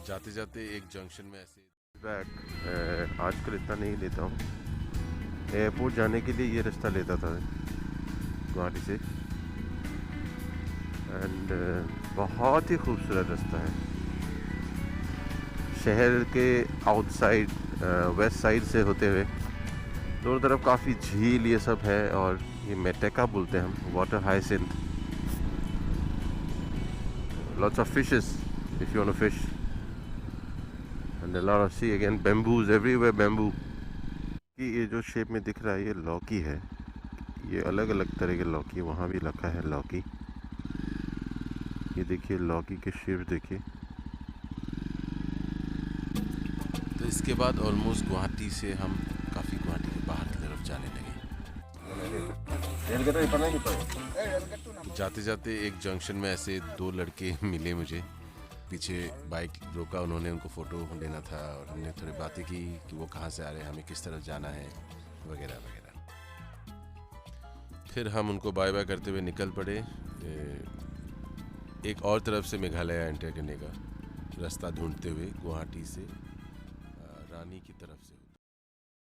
जाते जाते एक जंक्शन में ऐसे बैक आजकल इतना नहीं लेता हूँ। एयरपोर्ट जाने के लिए ये रास्ता लेता था गुवाहाटी से, एंड बहुत ही खूबसूरत रास्ता है। शहर के आउटसाइड वेस्ट साइड से होते हुए दोनों तरफ काफ़ी झील ये सब है, और ये मेटेका बोलते हैं हम, water hyacinth, lots of fishes if you want to fish, and a lot of sea again, bamboos everywhere, bamboo कि ये जो शेप में दिख रहा है ये लौकी है। ये अलग अलग तरह के लौकी, वहाँ भी रखा है लौकी। ये देखिए लौकी के शेप देखिए। तो इसके बाद ऑलमोस्ट गुवाहाटी से हम काफ़ी गुवाहाटी के बाहर की तरफ जाने लगे। जाते जाते एक जंक्शन में ऐसे दो लड़के मिले मुझे। पीछे बाइक रोका उन्होंने, उनको फ़ोटो लेना था, और हमने थोड़ी बातें की कि वो कहाँ से आ रहे हैं, हमें किस तरफ जाना है, वगैरह वगैरह। फिर हम उनको बाय बाय करते हुए निकल पड़े एक और तरफ से मेघालय एंटर करने का रास्ता ढूंढते हुए, गुवाहाटी से रानी की तरफ से।